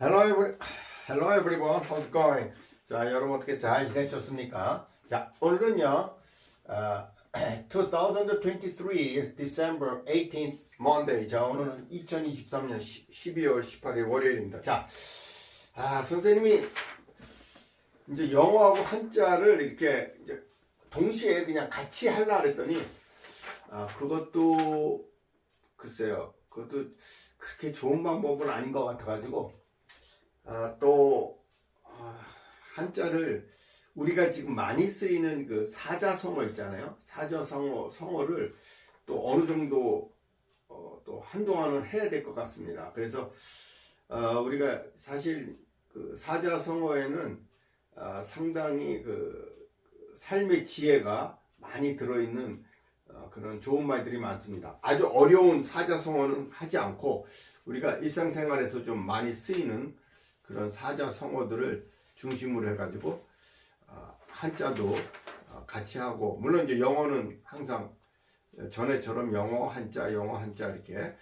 Hello, hello everyone. How's it going? 자, 여러분 어떻게 잘 지내셨습니까? 자, 오늘은요, 2023 December 18th Monday. 자, 오늘은 2023년 12월 18일 월요일입니다. 자, 선생님이 이제 영어하고 한자를 이렇게 이제 동시에 그냥 같이 하려고 그랬더니, 그것도 글쎄요, 그것도 그렇게 좋은 방법은 아닌 것 같아가지고, 한자를 우리가 지금 많이 쓰이는 그 사자성어 있잖아요. 사자성어를 또 어느 정도 또 한동안은 해야 될 것 같습니다. 그래서 우리가 사실 그 사자성어에는 상당히 그 삶의 지혜가 많이 들어있는 그런 좋은 말들이 많습니다. 아주 어려운 사자성어는 하지 않고 우리가 일상생활에서 좀 많이 쓰이는 그런 사자성어들을 중심으로 해가지고 한자도 같이 하고, 물론 이제 영어는 항상 전에처럼 영어 한자 이렇게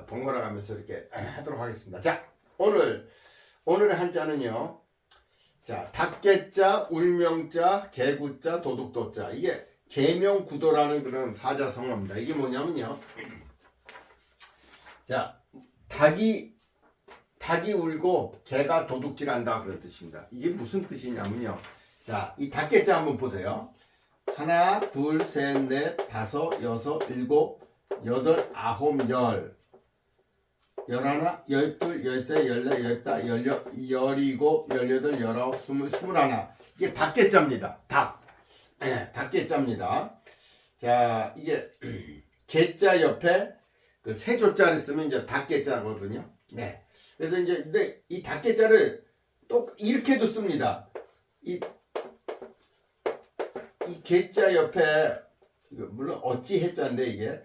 번갈아 가면서 이렇게 하도록 하겠습니다. 자, 오늘의 한자는요, 자, 닭개자, 울명자, 개구자, 도둑도자. 이게 계명구도라는 그런 사자성어입니다. 이게 뭐냐면요, 자, 닭이 울고 개가 도둑질한다 그런 뜻입니다. 이게 무슨 뜻이냐면요, 자, 이 닭개자 한번 보세요. 하나, 둘, 셋, 넷, 다섯, 여섯, 일곱, 여덟, 아홉, 열하나, 열둘, 열세, 열네, 열다, 열일곱, 열여덟, 열아홉, 스물하나. 이게 닭개자입니다. 닭개자입니다. 자, 이게 개자 옆에 그 세조자를 쓰면 이제 닭개자거든요. 네. 그래서 이제 근데 이 닭개자를 또 이렇게도 씁니다. 이 개자 옆에, 물론 어찌 해자인데 이게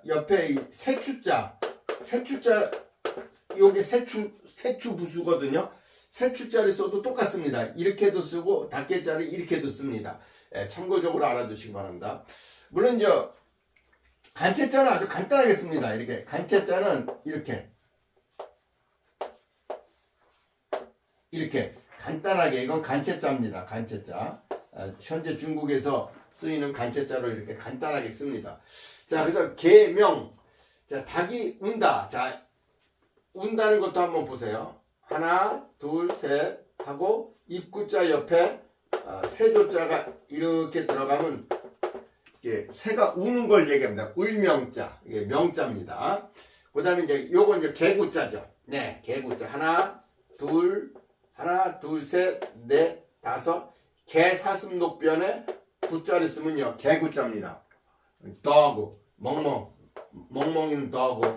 옆에 이 세추자, 요게 세추 부수거든요. 세추자를 써도 똑같습니다. 이렇게도 쓰고 닭개자를 이렇게도 씁니다. 참고적으로 알아두시기 바랍니다. 물론 이제 간체자는 아주 간단하게 씁니다. 이렇게 간체자는 이렇게 간단하게, 이건 간체자입니다. 간체자. 현재 중국에서 쓰이는 간체자로 이렇게 간단하게 씁니다. 자, 그래서 계명. 자, 닭이 운다. 자, 운다는 것도 한번 보세요. 하나, 둘, 셋 하고 입구자 옆에 세조자가 이렇게 들어가면 이게 새가 우는 걸 얘기합니다. 울명자. 이게 명자입니다. 그 다음에 이제 요건 이제 개구자죠. 네, 개구자. 하나, 둘, 셋, 넷, 다섯. 개 사슴 녹변에 구자를 쓰면요, 개구자입니다. dog, 멍멍이는 dog,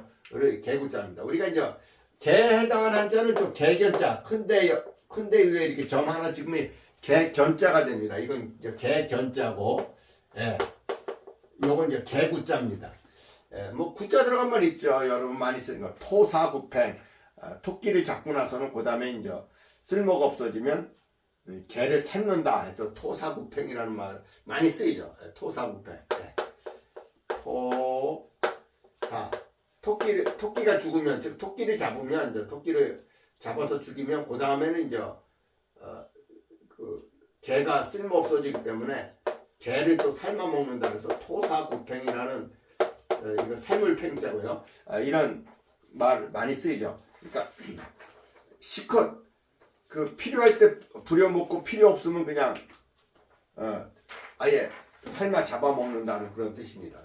개구자입니다. 우리가 이제 개에 해당하는 한자는 좀 개견자, 큰데 위에 이렇게 점 하나 찍으면 개견자가 됩니다. 이건 이제 개견자고, 예, 요건 이제 개구자입니다. 예, 뭐 구자 들어간 말 있죠. 여러분 많이 쓰는 거, 토사구팽. 토끼를 잡고 나서는 그 다음에 이제 쓸모가 없어지면 개를 샜는다 해서 토사구팽이라는 말 많이 쓰이죠. 토사구팽. 네. 토끼가 죽으면, 즉 토끼를 잡으면, 이제 토끼를 잡아서 죽이면 그 다음에는 이제 그 개가 쓸모 없어지기 때문에 개를 또 삶아 먹는다 해서 토사구팽이라는, 이거 삶을팽자고요. 이런 말 많이 쓰이죠. 그러니까 시컷 필요할 때 부려먹고 필요 없으면 그냥 아예 삶아 잡아먹는다는 그런 뜻입니다.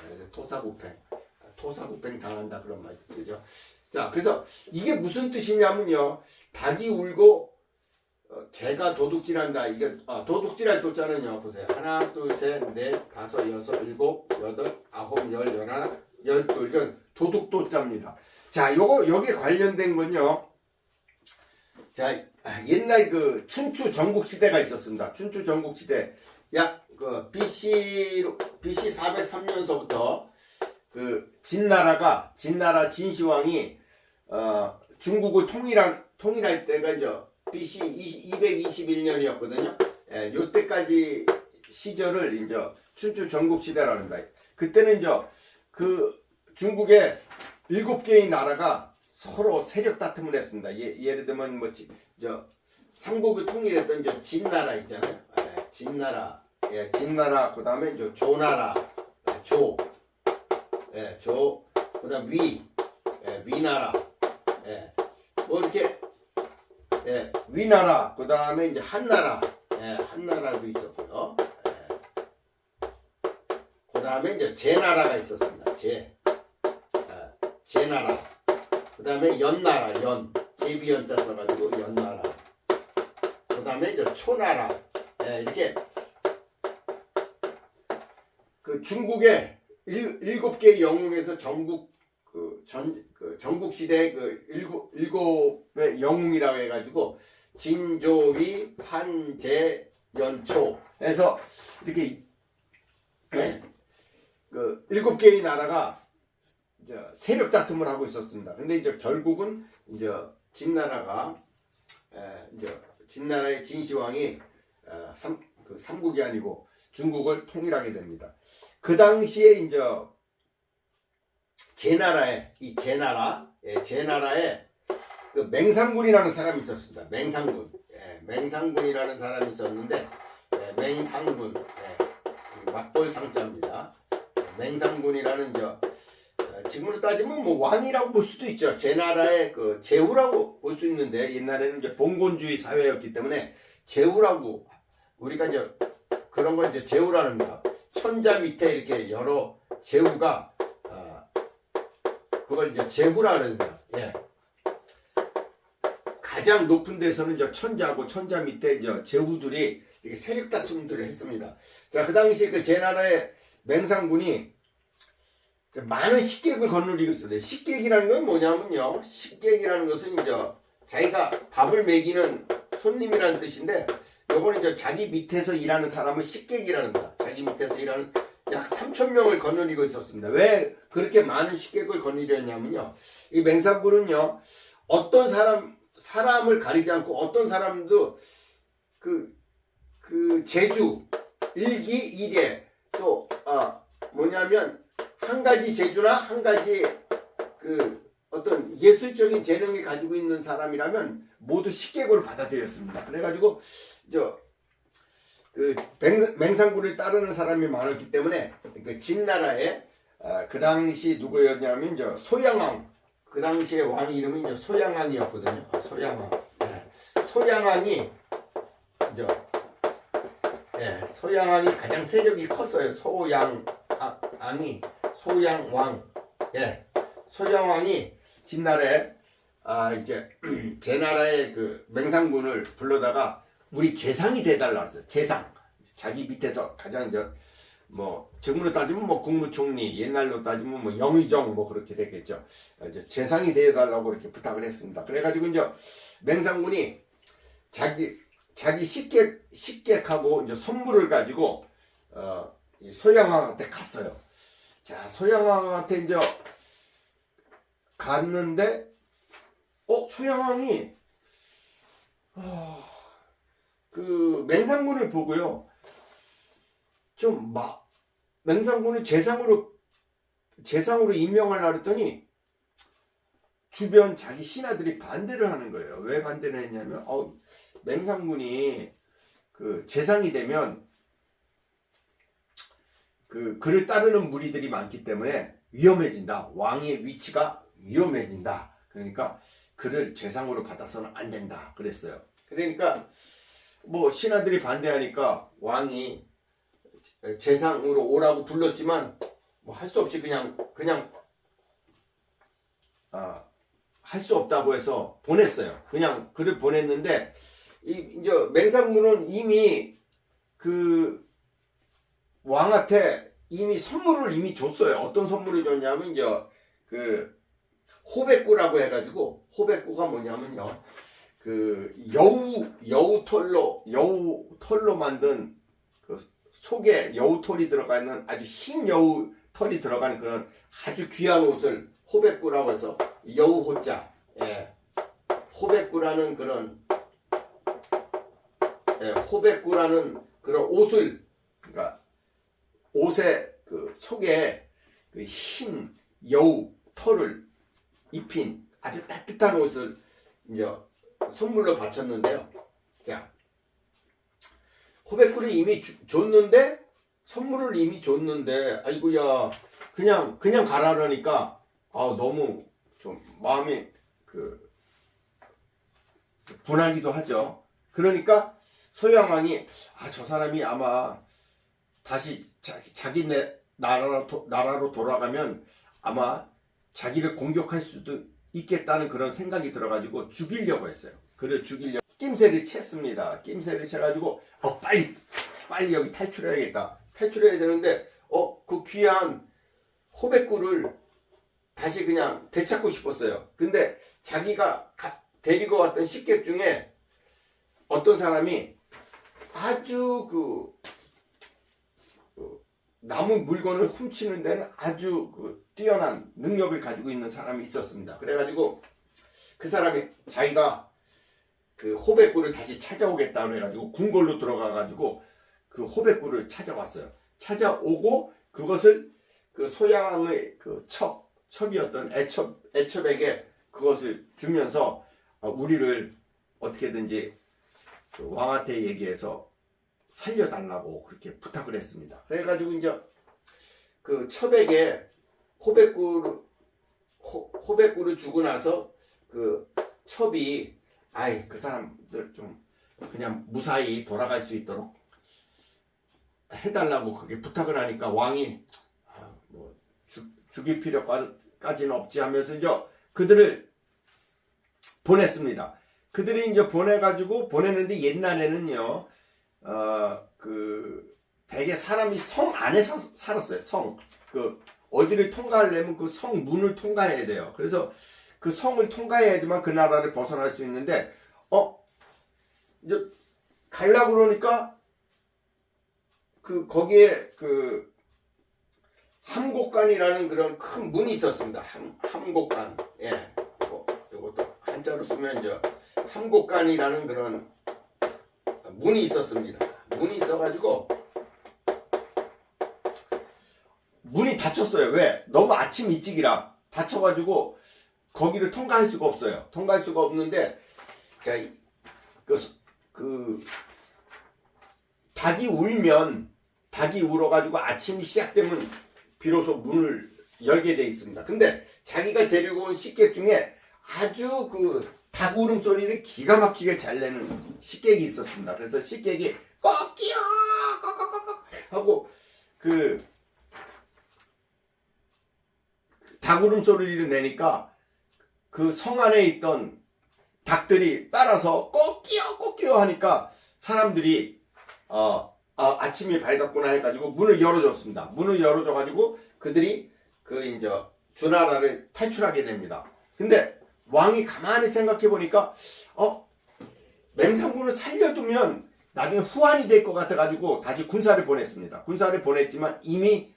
토사구팽 당한다 그런 말 쓰죠. 자, 그래서 이게 무슨 뜻이냐면요, 닭이 울고 개가 도둑질한다. 이게 도둑질할 도자는요, 보세요. 하나, 둘, 셋, 넷, 다섯, 여섯, 일곱, 여덟, 아홉, 열하나, 열둘. 이건 도둑도자입니다. 자, 여기에 관련된 건요, 자, 옛날 그 춘추 전국시대가 있었습니다. 춘추 전국시대 약 그 BC 403년서부터 그 진나라 진시황이 중국을 통일할 때가 이제 BC 221년이었거든요. 예, 요때까지 시절을 이제 춘추 전국시대라고 합니다. 그때는 이제 그 중국에 7개의 나라가 서로 세력 다툼을 했습니다. 예를 들면 뭐 삼국을 통일했던 진나라 있잖아요. 진나라, 진나라, 그 다음에 조나라, 그 다음 위나라, 뭐 이렇게, 위나라, 그 다음에 이제 한나라, 한나라도 있었고요. 그 다음에 이제 제나라가 있었습니다. 제나라. 그 다음에 연나라, 제비연자 써가지고 연나라. 그 다음에 이제 초나라. 이렇게 그 중국의 7개의 영웅에서 전국 시대 일곱의 영웅이라고 해가지고 진조위, 판제, 연초 해서 이렇게 그 7개의 나라가 세력 다툼을 하고 있었습니다. 근데 이제 결국은 진나라가 진나라의 진시황이 삼국이 아니고 중국을 통일하게 됩니다. 그 당시에 제나라에 그 맹상군이라는 사람이 있었습니다. 맹상군이라는 사람이 있었는데 맹상군 맞벌상자입니다. 맹상군이라는 지금으로 따지면 뭐 왕이라고 볼 수도 있죠. 제나라의 그 제후라고 볼 수 있는데 옛날에는 봉건주의 사회였기 때문에 제후라고 우리가 그런 걸 제후라는 거야. 천자 밑에 이렇게 여러 제후가 그걸 제후라 그럽니다. 가장 높은 데서는 천자고 천자 밑에 제후들이 이렇게 세력 다툼들을 했습니다. 자, 그 당시 그 제나라의 맹상군이 많은 식객을 거느리고 있어요. 식객이라는 건 뭐냐면요. 식객이라는 것은 자기가 밥을 먹이는 손님이라는 뜻인데, 요거는 자기 밑에서 일하는 사람을 식객이라는 거야. 자기 밑에서 일하는 약 3,000명을 거느리고 있었습니다. 왜 그렇게 많은 식객을 거느렸냐면요. 이 맹상군은요, 어떤 사람을 가리지 않고 어떤 사람도 그 제주, 일기, 이대, 또, 뭐냐면, 한 가지 재주나 한 가지 어떤 예술적인 재능을 가지고 있는 사람이라면 모두 식객으로 받아들였습니다. 그래가지고 맹상군을 따르는 사람이 많았기 때문에 그 진나라에 그 당시 누구였냐면 소양왕, 그 당시의 왕 이름이 소양왕이었거든요. 소양왕이 소양왕이 가장 세력이 컸어요. 소양왕이 진나라에 제나라의 그 맹상군을 불러다가 우리 재상이 돼달라 그랬어요. 재상. 자기 밑에서 가장 지금으로 따지면 국무총리, 옛날로 따지면 영의정 그렇게 되겠죠. 재상이 돼달라고 그렇게 부탁을 했습니다. 그래가지고 맹상군이 자기 식객하고 선물을 가지고 소양왕한테 갔어요. 자, 소양왕한테 갔는데 소양왕이 그 맹상군을 보고요, 맹상군을 재상으로 임명하려고 했더니 주변 자기 신하들이 반대를 하는 거예요. 왜 반대를 했냐면 맹상군이 그 재상이 되면 그를 따르는 무리들이 많기 때문에 위험해진다. 왕의 위치가 위험해진다. 그러니까 그를 재상으로 받아서는 안 된다. 그랬어요. 그러니까 신하들이 반대하니까 왕이 재상으로 오라고 불렀지만 할 수 없이 그냥 할 수 없다고 해서 보냈어요. 그냥 그를 보냈는데 맹상군은 이미 그 왕한테 이미 선물을 이미 줬어요. 어떤 선물을 줬냐면 그 호백구라고 해가지고, 호백구가 뭐냐면요, 그 여우 털로 만든 그 속에 여우 털이 들어가 있는 아주 흰 여우 털이 들어가는 그런 아주 귀한 옷을 호백구라고 해서 여우 호자, 호백구라는 그런 옷을, 그러니까 옷의 그 속에 그 흰 여우 털을 입힌 아주 따뜻한 옷을 이제 선물로 바쳤는데요. 자, 호백꿀을 이미 줬는데, 선물을 이미 줬는데, 아이고야, 그냥 가라라니까, 너무 좀 마음이 분하기도 하죠. 그러니까 소양왕이, 저 사람이 아마 다시 자기 나라로 돌아가면 아마 자기를 공격할 수도 있겠다는 그런 생각이 들어가지고 죽이려고 했어요. 그래 죽이려고 낌새를 챘습니다. 낌새를 채가지고 빨리 여기 탈출해야겠다. 탈출해야 되는데 그 귀한 호백꿀을 다시 그냥 되찾고 싶었어요. 근데 자기가 데리고 왔던 식객 중에 어떤 사람이 아주 남은 물건을 훔치는 데는 아주 뛰어난 능력을 가지고 있는 사람이 있었습니다. 그래가지고 그 사람이 자기가 그 호백꿀을 다시 찾아오겠다고 해가지고 궁궐로 들어가가지고 그 호백꿀을 찾아왔어요. 찾아오고 그것을 그 소양왕의 그 첩이었던 애첩에게 그것을 주면서 우리를 어떻게든지 그 왕한테 얘기해서 살려달라고 그렇게 부탁을 했습니다. 그래가지고 이제 그 첩에게 호백꿀을 주고 나서 그 첩이 그 사람들 좀 그냥 무사히 돌아갈 수 있도록 해달라고 그렇게 부탁을 하니까 왕이 뭐 죽일 필요까지는 없지 하면서 이제 그들을 보냈습니다. 그들이 이제 보내는데 옛날에는요, 대개 사람이 성 안에서 살았어요. 어디를 통과하려면 그 성 문을 통과해야 돼요. 그래서 그 성을 통과해야지만 그 나라를 벗어날 수 있는데, 이제 가려고 그러니까, 거기에 함곡관이라는 그런 큰 문이 있었습니다. 함곡관. 예. 이것도 한자로 쓰면 이제 함곡관이라는 그런 문이 있었습니다. 문이 있어가지고 문이 닫혔어요. 왜? 너무 아침 일찍이라 닫혀가지고 거기를 통과할 수가 없어요. 통과할 수가 없는데 자, 닭이 울어가지고 아침이 시작되면 비로소 문을 열게 돼 있습니다. 근데 자기가 데리고 온 식객 중에 아주 닭 울음소리를 기가 막히게 잘 내는 식객이 있었습니다. 그래서 식객이 꺾이요 꺽꺽꺽꺽 하고 닭 울음소리를 내니까 그 성 안에 있던 닭들이 따라서 꺾이요 하니까 사람들이 아침이 밝았구나 해가지고 문을 열어줬습니다. 문을 열어줘가지고 그들이 이제 주나라를 탈출하게 됩니다. 근데 왕이 가만히 생각해 보니까 맹상군을 살려두면 나중에 후환이 될 것 같아가지고 다시 군사를 보냈습니다. 군사를 보냈지만 이미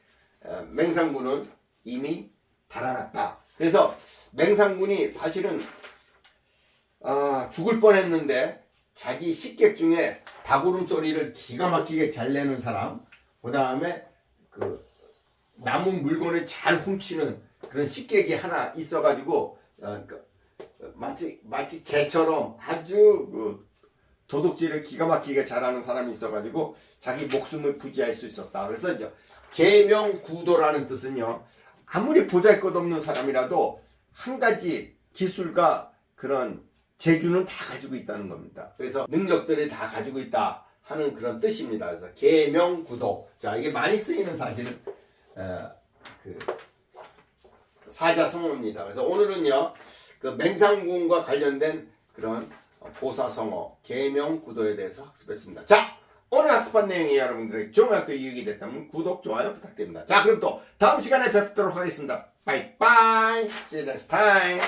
맹상군은 이미 달아났다. 그래서 맹상군이 사실은 죽을 뻔했는데 자기 식객 중에 닭울음 소리를 기가 막히게 잘 내는 사람, 그 다음에 남은 물건을 잘 훔치는 그런 식객이 하나 있어가지고 마치 개처럼 아주 도둑질을 기가 막히게 잘하는 사람이 있어가지고 자기 목숨을 부지할 수 있었다. 그래서 이제 계명구도라는 뜻은요, 아무리 보잘것없는 사람이라도 한 가지 기술과 그런 재주는 다 가지고 있다는 겁니다. 그래서 능력들을 다 가지고 있다 하는 그런 뜻입니다. 그래서 계명구도. 자, 이게 많이 쓰이는 사실 사자성어입니다. 그래서 오늘은요, 맹상군과 관련된 그런 보사성어, 계명구도에 대해서 학습했습니다. 자, 오늘 학습한 내용이 여러분들에게 조금이라도 유익이 됐다면 구독, 좋아요 부탁드립니다. 자, 그럼 또 다음 시간에 뵙도록 하겠습니다. 바이바이. See you next time.